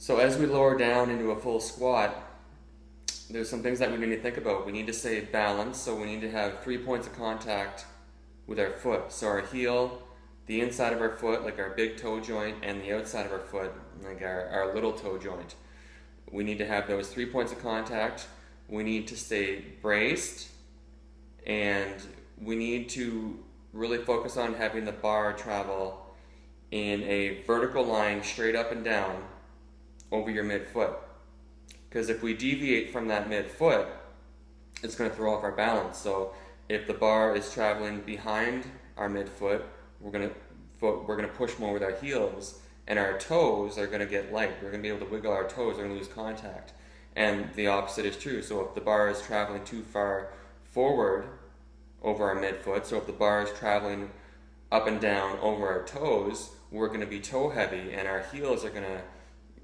So as we lower down into a full squat, there's some things that we need to think about. We need to stay balanced, so we need to have 3 points of contact with our foot. So our heel, the inside of our foot, like our big toe joint, and the outside of our foot, like our little toe joint. We need to have those 3 points of contact. We need to stay braced, and we need to really focus on having the bar travel in a vertical line straight up and down over your midfoot. Because if we deviate from that midfoot, it's going to throw off our balance. So if the bar is traveling behind our midfoot, we're going to push more with our heels, and our toes are going to get light. We're going to be able to wiggle our toes. We're going to lose contact. And the opposite is true. So if the bar is traveling too far forward over our midfoot, so if the bar is traveling up and down over our toes, we're going to be toe heavy, and our heels are going to,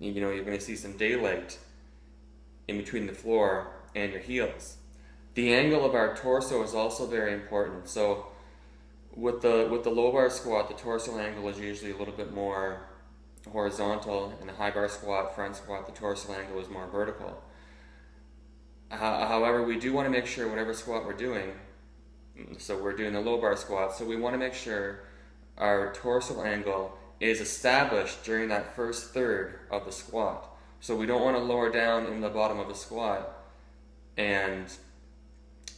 you're going to see some daylight in between the floor and your heels. The angle of our torso is also very important. So with the low bar squat, the torso angle is usually a little bit more horizontal. In the high bar squat, front squat, the torso angle is more vertical. However, we do want to make sure whatever squat we're doing, so we're doing the low bar squat, so we want to make sure our torso angle is established during that first third of the squat. So we don't want to lower down in the bottom of a squat and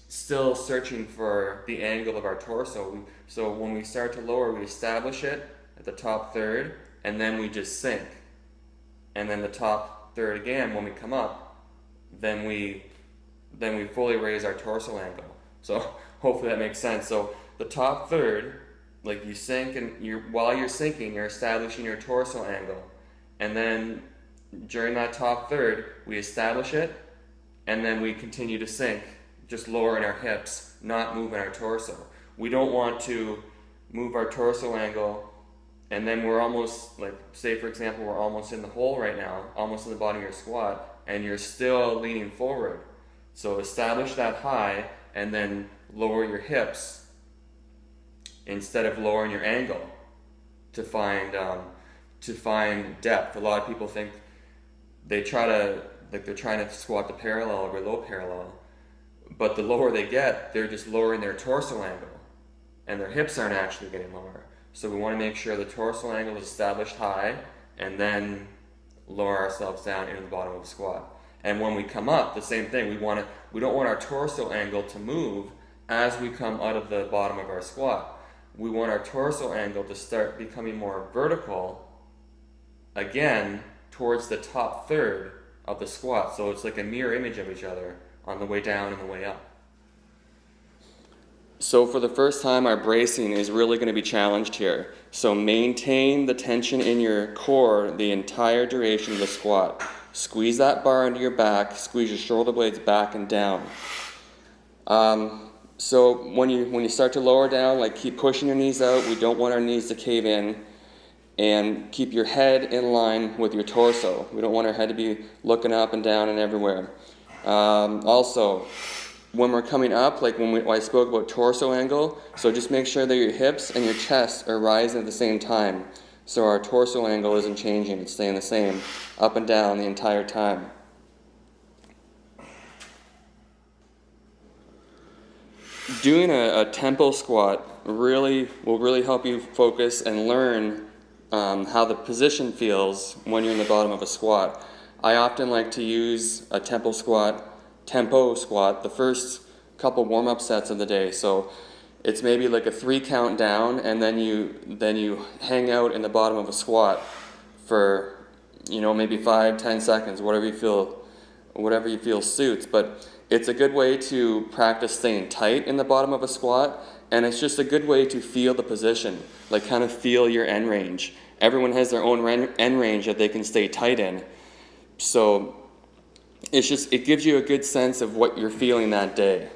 still searching for the angle of our torso. So when we start to lower, we establish it at the top third, and then we just sink. And then the top third again, when we come up, then we fully raise our torso angle. So hopefully that makes sense. So the top third, like you sink, and while you're sinking, you're establishing your torso angle. And then during that top third, we establish it, and then we continue to sink, just lowering our hips, not moving our torso. We don't want to move our torso angle, and then we're almost, like, say for example, we're almost in the hole right now, almost in the bottom of your squat, and you're still leaning forward. So establish that high, and then lower your hips instead of lowering your angle to find depth. A lot of people think they're trying to squat the parallel or below parallel, but the lower they get, they're just lowering their torso angle, and their hips aren't actually getting lower. So we want to make sure the torso angle is established high, and then lower ourselves down into the bottom of the squat. And when we come up, the same thing. We don't want our torso angle to move as we come out of the bottom of our squat. We want our torso angle to start becoming more vertical again towards the top third of the squat. So it's like a mirror image of each other on the way down and the way up. So for the first time, our bracing is really going to be challenged here. So maintain the tension in your core the entire duration of the squat. Squeeze that bar into your back, squeeze your shoulder blades back and down. So when you start to lower down, like, keep pushing your knees out. We don't want our knees to cave in. And keep your head in line with your torso. We don't want our head to be looking up and down and everywhere. Also, when we're coming up, like when I spoke about torso angle, so just make sure that your hips and your chest are rising at the same time. So our torso angle isn't changing, it's staying the same, up and down the entire time. Doing a tempo squat will really help you focus and learn how the position feels when you're in the bottom of a squat. I often like to use a tempo squat the first couple warm-up sets of the day. So it's maybe like a 3 count down, and then you hang out in the bottom of a squat for maybe 5-10 seconds, whatever you feel suits. But it's a good way to practice staying tight in the bottom of a squat, and it's just a good way to feel the position, like kind of feel your end range. Everyone has their own end range that they can stay tight in. So it gives you a good sense of what you're feeling that day.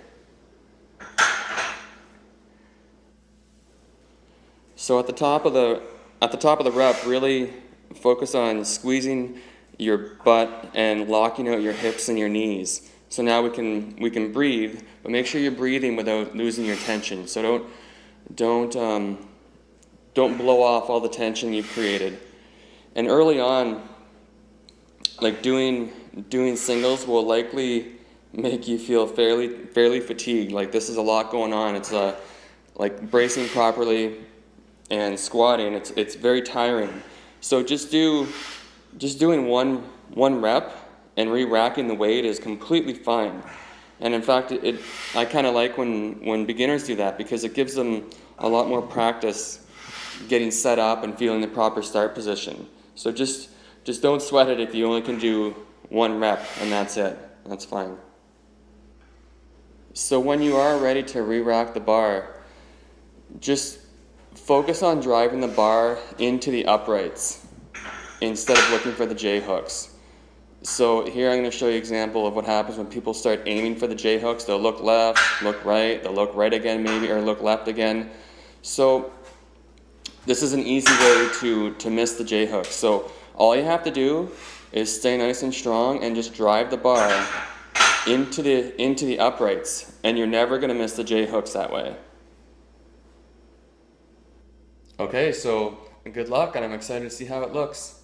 So at the top of the rep, really focus on squeezing your butt and locking out your hips and your knees. So now we can breathe, but make sure you're breathing without losing your tension. So don't blow off all the tension you've created. And early on, like doing singles will likely make you feel fairly fatigued. Like this is a lot going on. It's like bracing properly and squatting. It's very tiring. So just doing one rep and re-racking the weight is completely fine. And in fact, I kind of like when beginners do that, because it gives them a lot more practice getting set up and feeling the proper start position. So just don't sweat it if you only can do one rep and that's it. That's fine. So when you are ready to re-rack the bar, just focus on driving the bar into the uprights instead of looking for the J hooks. So here I'm going to show you an example of what happens when people start aiming for the J hooks. They'll look left, look right, they'll look right again maybe, or look left again. So this is an easy way to miss the J hooks. So all you have to do is stay nice and strong and just drive the bar into the uprights, and you're never going to miss the J hooks that way. Okay, so good luck, and I'm excited to see how it looks.